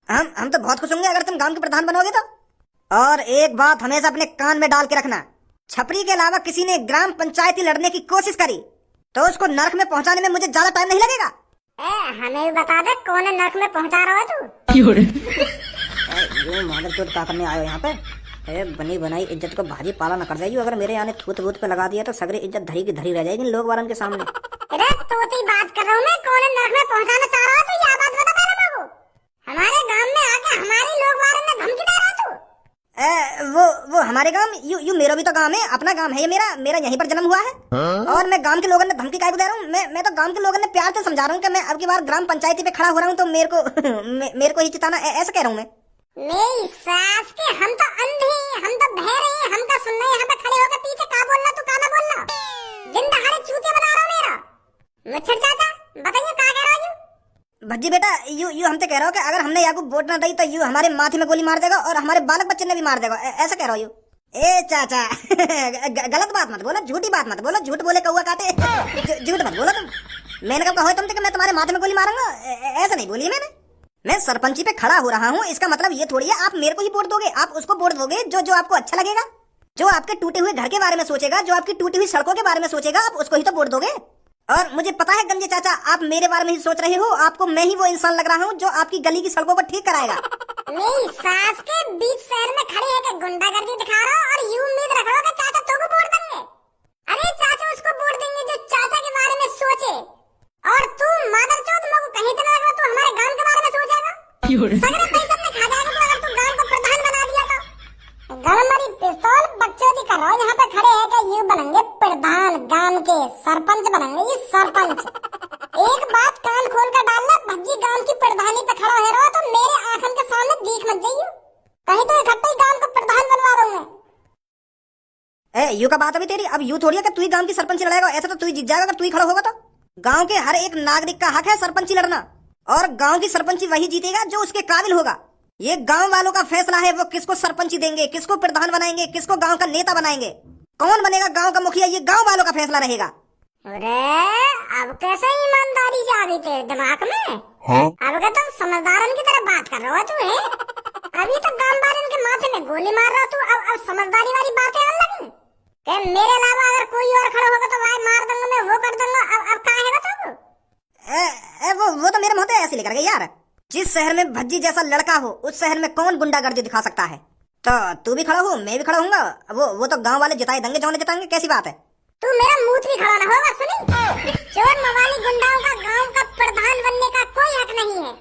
हम तो बहुत खुश होंगे अगर तुम गांव के प्रधान बनोगे तो। और एक बात हमेशा अपने कान में डाल के रखना, छपरी के अलावा किसी ने ग्राम पंचायती लड़ने की कोशिश करी तो उसको नरक में पहुंचाने में मुझे ज्यादा टाइम नहीं लगेगा। हमें भी बता दे कौन नरक में पहुंचा रहा है तू। ये मादर चोट क्या करने आयो यहाँ पे? बनी बनाई इज्जत को भाजी पाला न कर जाइयो। अगर मेरे यहाँ थूत वूत पे लगा दिया तो सगरी इज्जत धरी की धरी रह जाएगी लोग वारन के सामने। अरे तोती बात कर रहा हूँ मैं, कौन नरक में पहुंचाना चाह रहा है तू? ये बात बता पहले मेरे को। हमारे गांव में आके हमारी लोग वारन में धमकी दे रहा तू। वो हमारे गांव, यू मेरा भी तो गांव है, अपना गांव है ये मेरा यहीं पर जन्म हुआ है। और मैं गांव के लोगों ने धमकी काहे को दे रहा हूँ? मैं तो गांव के लोगों ने प्यार से समझा रहा हूँ कि मैं अब की बार ग्राम पंचायती पे खड़ा हो रहा हूँ तो मेरे को ही जिताना, ऐसा कह रहा हूँ मैं। मेरी सास के हम तो अंधे, हम तो बहरे, हम तो सुन रहे यहाँ पे खड़े होकर पीछे का बोल रहा तू का ना बोल रहा। दिन दहाड़े चूतिया बना रहा मेरा। मुच्छर चाचा बताइए क्या कह रहा हूँ? भज्जी बेटा, यू हमसे कह रहा हो कि अगर हमने याकूब वोट ना दी तो यू हमारे माथे में गोली मार देगा और हमारे बालक बच्चे ने भी मार देगा, ऐसा कह रहा हो यू? ए चाचा गलत बात मत बोलो, झूठी बात मत बोलो, झूठ बोले कौआ काटे। झूठ मत बोलो तुम। मैंने कब कहा तुमसे कि मैं तुम्हारे माथे में गोली मारूंगा? ऐसा नहीं बोली मैंने। मैं सरपंची पे खड़ा हो रहा हूँ, इसका मतलब ये थोड़ी है आप मेरे को ही वोट दोगे। आप उसको वोट दोगे जो आपको अच्छा लगेगा, जो आपके टूटे हुए घर के बारे में सोचेगा, जो आपकी टूटी हुई सड़कों के बारे में सोचेगा, आप उसको ही तो वोट दोगे। और मुझे पता है गंजे चाचा, आप मेरे बारे में ही सोच रहे हो। आपको मैं ही वो इंसान लग रहा हूँ जो आपकी गली की सड़कों को ठीक कराएगा। मेरी सास के बीच शहर में खड़े है गुंडागर्दी दिखा रहा हो और यूं उम्मीद रख रहा हो कि चाचा तुमको वोट देंगे। अरे चाचा उसको वोट देंगे जो चाचा के बारे में सोचे। और तू मादरचोद लोगों कहीं तो लग रहा तू हमारे गांव के बारे में सोचेगा। सगरे पैसे अपने खा जाएगा तू अगर तू गांव को प्रधान बना दिया तो। गलमरी पिस्तौल बकचोदी कर रहा हो, यहाँ पे खड़े है कि ये बनेंगे प्रधान, गांव के सरपंच बनेंगे ये सरपंच। एक बात कान खोल कर डालना, भज्जी गांव की प्रधानी पे खड़ा है रहा तो मेरे आंखों के सामने दिख मत जाइयो, कहीं तो इकट्ठे ही गांव को प्रधान बनवा रहा हूँ मैं। यू का बात अभी तेरी, अब यू थोड़ी है कि तू ही गांव की सरपंच लड़ेगा। ऐसा तो तू ही जीत जाएगा अगर तू ही खड़ा होगा तो। गांव के हर एक नागरिक का हक है सरपंची लड़ना, और गांव की सरपंची वही जीतेगा जो उसके काबिल होगा। ये गांव वालों का फैसला है वो किसको सरपंची देंगे, किसको प्रधान बनाएंगे, किसको गांव का नेता बनाएंगे, कौन बनेगा गांव का मुखिया, ये गांव वालों का फैसला रहेगा। अरे अब कैसे ईमानदारी से आ गई तेरे दिमाग में? अब क्या तुम समझदारन की तरह बात कर रहा हो तू है? अभी तो गांव वालों के माथे में गोली मार रहा तू, अब समझदारी वाली बातें आने लगी कि मेरे अलावा अगर कोई और खड़ा होगा तो भाई मार दूंगा मैं, वो कर दूंगा। अब क्या है बताओ? वो तो मेरे मुंह पे ऐसे लेकर गए यार। जिस शहर में भज्जी जैसा लड़का हो उस शहर में कौन गुंडागर्दी दिखा सकता है? तो तू भी खड़ा हो, मैं भी खड़ा होऊंगा। वो तो गांव वाले जिताए देंगे, जौने जिताएंगे। कैसी बात है? तू मेरा मुंह भी खड़ा ना होगा सुनी। चोर मवाली गुंडाओं का गांव का प्रधान बनने का कोई हक नहीं है।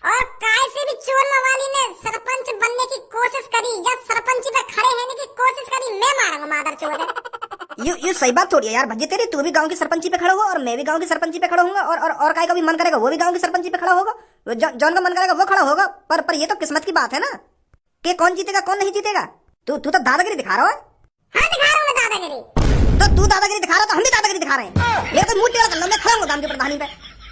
और काय से भी चोर मवाली ने सरपंच बनने की कोशिश करी या सरपंची पे खड़े रहने की कोशिश करी, मैं मारूंगा मादर चोर है। यू सही बात थोड़ी है यार भज्जी तेरी। तू भी गांव की सरपंची पे खड़ा हो और मैं भी गांव की सरपंची पे खड़ा होऊंगा, और काय का भी मन करेगा वो भी गांव की सरपंची पे खड़ा होगा, जौन का मन करेगा वो खड़ा होगा। पर ये तो किस्मत की बात है ना कि कौन जीतेगा कौन नहीं जीतेगा। तू तो दादागिरी दिखा रहा है। हाँ दिखा रहा हूँ मैं दादागिरी। तो तू दादागिरी दिखा रहा तो हम भी दादागिरी दिखा रहे हैं। मेरे को मुंह टेढ़ा कर लो, मैं खड़ा हूँ गांव की प्रधानी पे।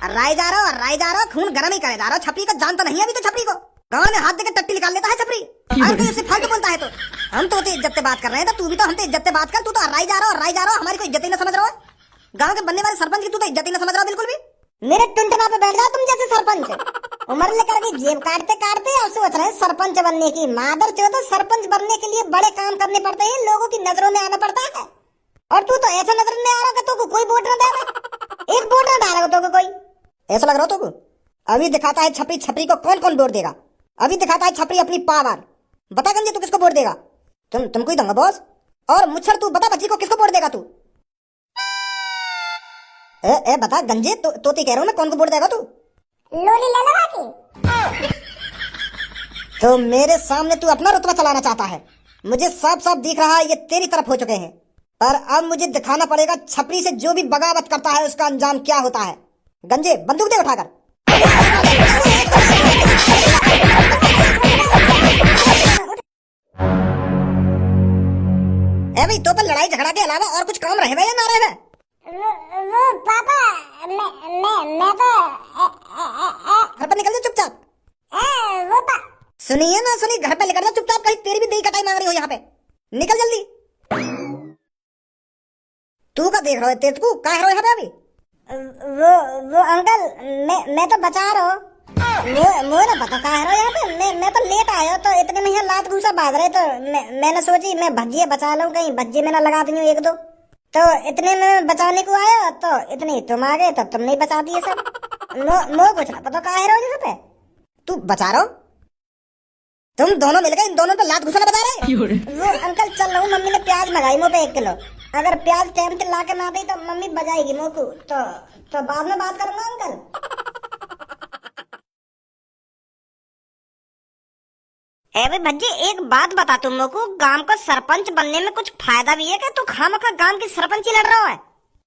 राय जा रहा हो, खून गर्म ही करे जा रहा हो। छपरी का जानता नहीं अभी तो। छपरी को गांव में हाथ देकर टट्टी निकाल लेता है छपरी। अगर तू इससे फालतू बोलता है तो हम तो इज्जत से बात कर रहे हैं, तो तू भी तो हमसे इज्जत से बात कर। तू तो राय जा रहा हो, हमारी कोई इज्जत ही ना समझ रहा है। गांव के बनने वाले सरपंच की तू तो इज्जत ही ना समझ रहा बिल्कुल भी। मेरे टुंटना पे बैठ जाओ तुम जैसे सरपंच। उम्र लेकर के जेब काटते काटते अब सोच रहे हैं सरपंच बनने की। मादर चौथ, सरपंच बनने के लिए बड़े काम करने पड़ते हैं, लोगों की नजरों में आना पड़ता है। और तू तो ऐसा नजर में आ रहा है तो कोई वोट न देगा, एक वोट न डालेगा तो कोई। ऐसा लग रहा हो तो अभी दिखाता है छपरी, छपरी को कौन कौन वोट देगा। अभी दिखाता है छपरी अपनी पावर। बता गंजे तू किसको वोट देगा? तुमको ही दूंगा बॉस। और मुच्छर तू बता बच्ची को किसको वोट देगा तू? ए बता गंजे, तोती कह रहा हूं मैं, कौन को वोट देगा तू? लोली ललवा की। तो मेरे सामने तू अपना रुतबा चलाना चाहता है। मुझे साफ साफ दिख रहा है ये तेरी तरफ हो चुके हैं, पर अब मुझे दिखाना पड़ेगा छपरी से जो भी बगावत करता है उसका अंजाम क्या होता है। गंजे बंदूक दे उठाकर। भाई तो पर लड़ाई झगड़ा के अलावा और कुछ काम रहे या ना रहे? वो पापा मैं तो घर पर निकल जा चुपचाप। वो सुनिए ना सुनी, घर पे निकल जा चुपचाप, कहीं तेरी भी दही कटाई मांग रही हो यहाँ पे। निकल जल्दी। तू का देख रहा है? तेरे को क्या है यहाँ पे अभी? वो अंकल मैं तो बचा रहा हूँ। मुझे ना पता कहाँ है यहाँ पे। मैं तो लेट आया तो इतने में यहाँ लात घूसा बाज रहे, तो मैंने सोची मैं भज्जिए बचा लूं, कहीं भज्जी में ना लगा दी हूँ एक दो। तो इतने में बचाने को आया तो इतने तुम आ गए, तो तुमने ही बचा दिए सब। मो कुछ ना पता कहाँ है यहाँ पे। तू बचा रहो, तुम दोनों मिलकर इन दोनों पे लात घुसाना बता रहे। वो अंकल चल रहा हूँ, मम्मी ने प्याज मंगाई मुँह पे 1 किलो। अगर प्याज टाइम से ला के ना दी तो मम्मी बजाएगी मुँह को। तो बाद में बात करूंगा अंकल। ए भज्जी एक बात बता, तुम लोग को गांव का सरपंच बनने में कुछ फायदा भी है क्या? तू खामखा गांव की सरपंची लड़ रहा है,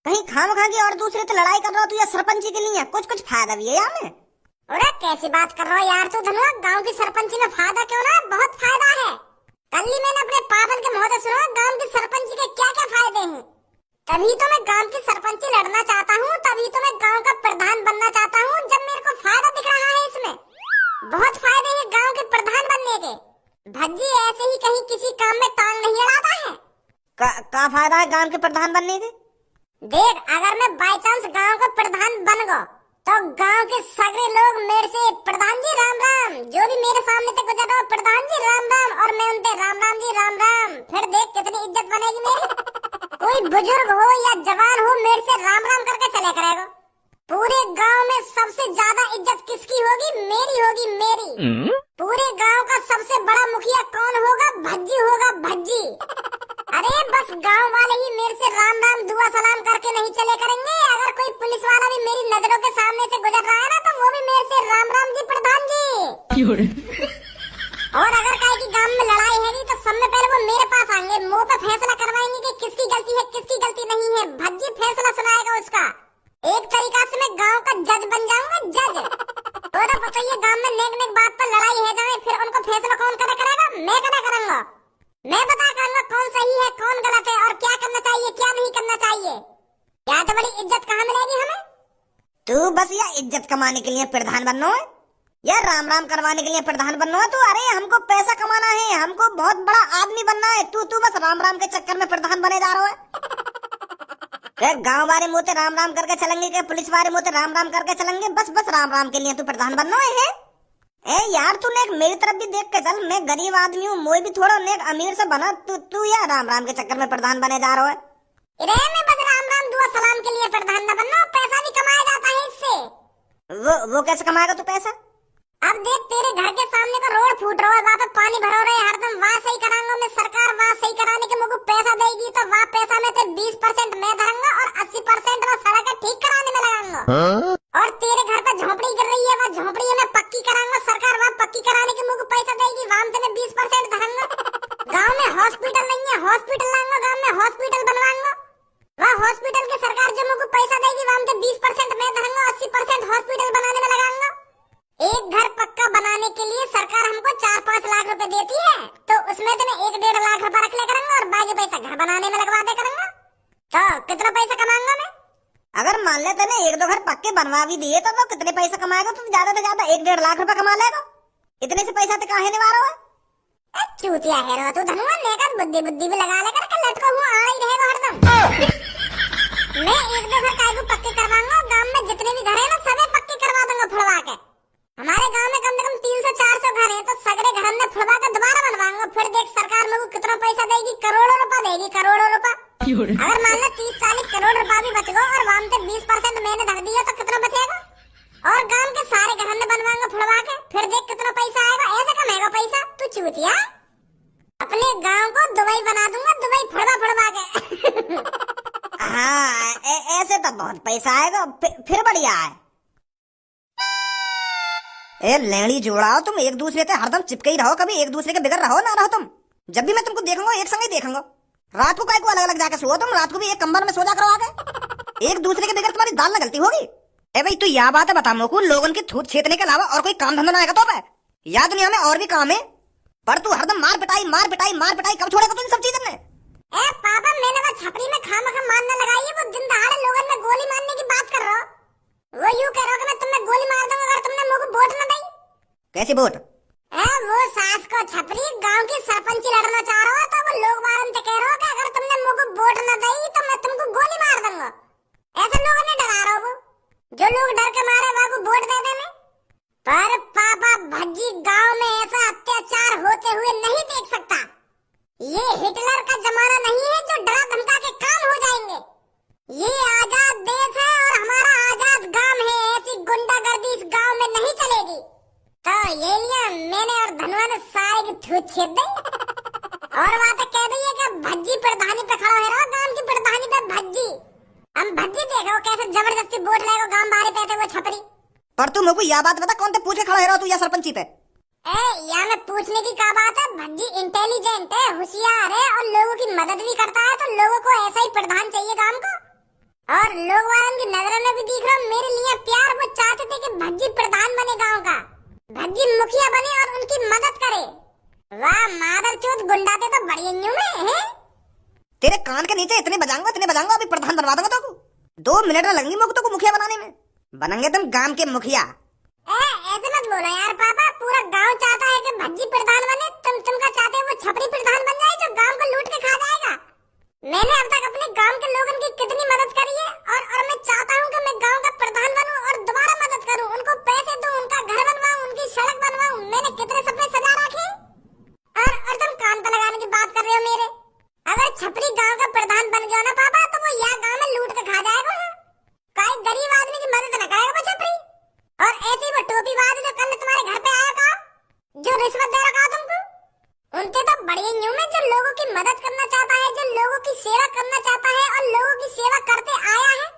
कहीं खामखा की और दूसरे से लड़ाई कर रहा हो तू, या सरपंची के लिए कुछ फायदा भी है यहाँ में? अरे कैसी बात कर रहा हो यार तू धनुआ, गांव की सरपंची में फायदा क्यों ना, बहुत फायदा है। कल ही मैंने अपने पापन के मुंह से सुना गांव की सरपंची के क्या क्या फायदे हैं। तभी तो मैं गांव की सरपंची लड़ना चाहता हूँ, तभी तो मैं गांव का प्रधान बनना चाहता हूँ, जब मेरे को फायदा दिख रहा है इसमें। बहुत फायदे हैं गांव के प्रधान बनने के। भज्जी ऐसे ही कहीं किसी काम में टांग नहीं अड़ाता है। का फायदा है गांव के प्रधान बनने के? देख, अगर मैं बाय चांस गांव का प्रधान बन गया तो गांव के सगरे लोग मेरे से प्रधान जी राम राम, जो भी मेरे सामने से गुजर रहा हो प्रधान जी राम राम, और मैं उनसे राम राम जी राम राम। फिर देख कितनी इज्जत बनेगी मेरी। कोई बुजुर्ग हो या जवान हो मेरे से राम राम करके चले करेगा। पूरे गांव में सबसे ज्यादा इज्जत किसकी होगी? मेरी होगी, मेरी। पूरे गांव का सबसे बड़ा मुखिया कौन होगा? भज्जी होगा, भज्जी। अरे बस गांव वाले ही मेरे से राम राम दुआ सलाम करके नहीं चले करेंगे। अगर कोई पुलिस वाला भी मेरी नजरों के सामने से गुजर रहा है ना, तो वो भी मेरे से राम राम जी प्रधान जी। और अगर कहे कि गांव में लड़ाई है तो सबसे पहले वो मेरे पास आएंगे, मुंह पे फैसला करवाएंगे कि किसकी गलती है किसकी गलती नहीं है। भज्जी फैसला सुनाएगा उसका। एक तरीका से मैं गांव का जज बन जाऊंगा, जज। तो पता ही गांव में नेक नेक बात पर लड़ाई है जाए, फिर उनको फैसला कौन करेगा? मैं करूंगा। मैं बता करूंगा कौन सही है कौन गलत है, और क्या करना चाहिए क्या नहीं करना चाहिए। क्या तो बड़ी इज्जत कहाँ मिलेगी हमें? तू बस या इज्जत कमाने के लिए प्रधान बनना है या राम राम करवाने के लिए प्रधान बनना है? तू अरे हमको पैसा कमाना है, हमको बहुत बड़ा आदमी बनना है। तू बस राम राम के चक्कर में प्रधान बने जा रहा है। गांव वाले मुँह राम राम करके चलेंगे, क्या पुलिस वाले मुँह राम राम करके चलेंगे? बस राम राम के लिए तू प्रधान बनना है? ए यार तू नेक मेरी तरफ भी देख के चल, मैं गरीब आदमी हूँ, मोई भी थोड़ा नेक अमीर से बना। तू या राम राम के चक्कर में प्रधान बने जा रहा है। अरे मैं बस राम राम दुआ सलाम के लिए प्रधान न बनना, पैसा भी कमाया जाता है इससे। वो कैसे कमाएगा तू पैसा? अब देख, तेरे घर के सामने का रोड फूट रहा है, वहाँ पे पानी भरो रहे हरदम, वहाँ सही कराऊंगा मैं। सरकार वहाँ सही कराने के मुझको पैसा देगी तो वहाँ पैसा में से 20% मैं धरूंगा और 80% मैं सड़क ठीक कराने में लगाऊंगा। और तेरे घर पे झोपड़ी गिर रही है, वहाँ झोपड़ी मैं पक्की कराऊंगा। सरकार वहाँ पक्की कराने के मुझको पैसा देगी, वहाँ से मैं 20% धरूंगा। गाँव में हॉस्पिटल नहीं है, हॉस्पिटल लाऊंगा, गाँव में हॉस्पिटल बनवाऊंगा। वहाँ हॉस्पिटल के सरकार जो मुझको पैसा देगी, वहाँ से 20% मैं धरूंगा, 80% हॉस्पिटल बनाने में लगाऊंगा। एक घर पक्का बनाने के लिए सरकार हमको 4-5 लाख रुपए देती है, तो उसमें तो मैं 1-1.5 लाख रुपए रख ले करूंगा और बाकी पैसा घर बनाने में लगवा दे करूंगा। तो कितना पैसा कमाऊंगा मैं? अगर मान लेते ना 1-2 घर पक्के बनवा भी दिए तो कितने पैसा कमाएगा? तो ज्यादा से ज्यादा 1-1.5 लाख रुपए कमा लेगा। इतने से पैसा तो काहे निवारा है? चूतिया है रो तू धनुआ, नेकर बुद्धि भी लगा लेकर के लटको हुआ आ ही रहेगा हरदम। मैं 1-2 घर काहे को पक्के करवाऊंगा, गांव में जितने भी घर है ना सबे पक्के करवा दूंगा फुड़वा के। हमारे गांव में कम से कम 300-400 घर हैं, तो सगरे घर में फुड़वा के दोबारा बनवाऊंगा। फिर देख सरकार मेरे को कितना पैसा देगी, करोड़ों रुपया देगी, करोड़ों रुपया। अगर मान लो 30-40 करोड़ रुपया भी बच गया और वहाँ से 20% मैंने धर दिया तो कितना बचेगा? और गांव के सारे घर में बनवाऊंगा फुड़वा के, फिर देख कितना पैसा आएगा। ऐसे कमाएगा पैसा तू चूतिया? अपने गांव को दुबई बना दूंगा, दुबई फुड़वा के। हाँ ऐसे तो बहुत पैसा आएगा, फिर बढ़िया है। ए लेंगड़ी जोड़ाओ, तुम एक दूसरे से हरदम चिपके ही रहो, कभी एक दूसरे के बिगड़ रहो ना रहो तुम। जब भी मैं तुमको देखूंगा एक संग ही देखूंगा। रात को काय को अलग अलग जाके सो, तुम रात को भी एक कंबल में सो जा करो आगे। एक दूसरे के बिगड़ तुम्हारी दाल ना गलती होगी। ए भाई तू यह बात है बता मोकू, लोगों के थूत छेदने के अलावा और कोई काम धंधा ना आएगा तो है? या दुनिया में और भी काम है, पर तू हरदम मार पिटाई कब छोड़ेगा तू इन सब चीजों में? ए पापा, मैंने वो छपरी में खामखा मारने लगाई है, वो दिन दहाड़े लोगों में गोली मारने की बात कर रहा हो। वो यूं कह रहा कि मैं तुम्हें गोली मार दूंगा अगर तुमने मुझको वोट न दी। कैसी वोट? वो सास को छपरी गांव की सरपंची लड़ना चाह रहा हो, तो वो लोग मारन से कह रहा हो कि अगर तुमने मुझको वोट न दी तो मैं तुमको गोली मार दूंगा। ऐसे लोगों ने डरा रहा हो, जो लोग डर के मारे वहाँ को वोट दे देने। पर पापा भज्जी गांव में ऐसा अत्याचार होते हुए नहीं देख सकता। ये हिटलर का जमाना नहीं है जो डरा धमका के काम हो जाएंगे। ये आजाद देश है और हमारा आजाद गांव है। ऐसी गुंडागर्दी इस गांव में नहीं चलेगी। तो ये लिया मैंने और धनुआ ने सारे की थूत छेद दी और बात कह दी है कि भज्जी प्रधानी पे खड़ा है। गांव की प्रधानी पे भज्जी। हम भज्जी देखो कैसे जबरदस्ती वोट लेगा गांव बाहर पैसे वो छपरी। पर तू मेरे को यह बात बता, कौन ते पूछे खड़ा है तू या सरपंची पे? या में पूछने की क्या बात है। भज्जी इंटेलिजेंट है, होशियार है और लोगों की मदद भी करता है। तो लोगों को ऐसा ही प्रधान चाहिए गांव को। और लोग वालों की नजरों में भी दिख रहा मेरे लिए प्यार। वो चाहते थे कि भज्जी प्रधान बने गांव का, भज्जी मुखिया बने और उनकी मदद करे। वाह मादरचोद गुंडाते तो बड़ी में है। तेरे कान के नीचे इतने बजाऊंगा अभी प्रधान बनवा दूंगा तो 2 मिनट में लगेंगे मुझको तो मुखिया बनाने में। बनेंगे तुम गांव के मुखिया। ऐसे मत बोलो यार पापा। पूरा गांव चाहता है कि भज्जी प्रधान बने। तुम क्या चाहते हो वो छपरी प्रधान बन जाए जो गांव को लूट के खा जाएगा? मैंने अब तक अपने गांव के लोगों की कितनी मदद करी है और मैं चाहता हूँ कि मैं गांव का प्रधान बनूं और दोबारा मदद करूं। उनको पैसे दूं, उनका घर बनवाऊं, उनकी सड़क बनवाऊं। मैंने कितने सपने सजा रखे और तुम कान पे लगाने की बात कर रहे हो मेरे। अगर छपरी गांव का प्रधान बन गया ना पापा तो वो यहाँ गांव में लूट के खा जाएगा। कोई गरीब आदमी की मदद न करेगा वो छपरी। और ऐसी वो टोपीबाज जो कल तुम्हारे घर पे आया था, जो रिश्वत दे रखा तुमको, उनके तो बड़ी न्यू में जो लोगों की मदद करना चाहता है, जो लोगों की सेवा करना चाहता है और लोगों की सेवा करते आया है।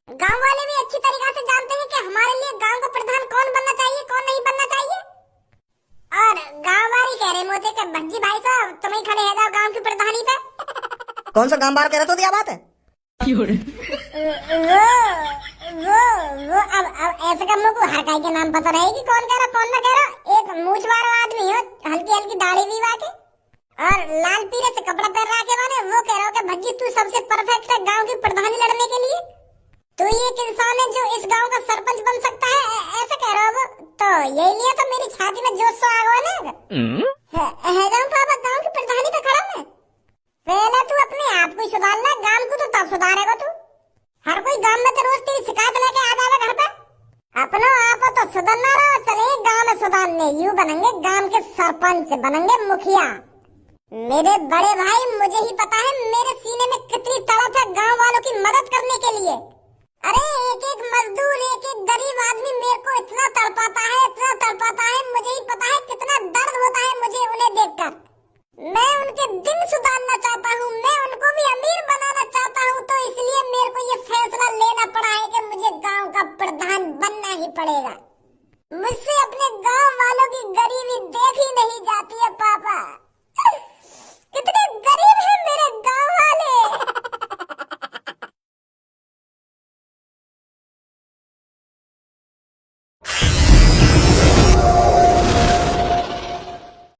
गांव वाले भी अच्छी तरीके से जानते हैं कि हमारे लिए गांव का प्रधान कौन बनना चाहिए, कौन नहीं बनना चाहिए। और गांव वाली कह रहे मोते के भज्जी भाई साहब तुम ही खड़े है जाओ गांव की प्रधानी पे। कौन सा गांव बाहर कह रहा तो क्या बात है? वो अब ऐसे का मुझको हर काई के नाम पता रहेगी कौन कह रहा कौन ना कह रहा। एक मूछ वाला आदमी हो, हल्की हल्की दाढ़ी भी वाके और लाल पीले से कपड़ा पहन रखे वाले, वो कह रहा हो कि भज्जी तू सबसे परफेक्ट है गांव की प्रधानी लड़ने के लिए। तू एक इंसान है जो इस गांव का सरपंच बन सकता है, ऐसे कह रहा हो। तो यही लिया तो मेरी छाती में जोश आ गया ना। है जाऊं पापा गांव की प्रधानी पे खड़ा मैं। पहले तू अपने आप को सुधार ले, गांव को तो तब सुधारेगा तू। हर कोई गांव में तो रोज तेरी शिकायत लेके आ जाएगा घर पे। अपनो आप तो सुधरना रहो, चले गांव में सुधारने। यू बनेंगे गांव के सरपंच, बनेंगे मुखिया। मेरे बड़े भाई मुझे ही पता है मेरे सीने में कितनी तड़प है गांव वालों की मदद करने के लिए। अरे एक एक मजदूर, एक एक गरीब आदमी मेरे को इतना तड़पाता है, इतना तड़पाता है। मुझे ही पता है कितना दर्द होता है मुझे उन्हें देखकर। मैं उनके दिन सुधारना चाहता हूँ, मैं उनको भी अमीर बनाना चाहता हूँ। तो इसलिए मेरे को ये फैसला लेना पड़ा है कि मुझे गांव का प्रधान बनना ही पड़ेगा। मुझसे अपने गांव वालों की गरीबी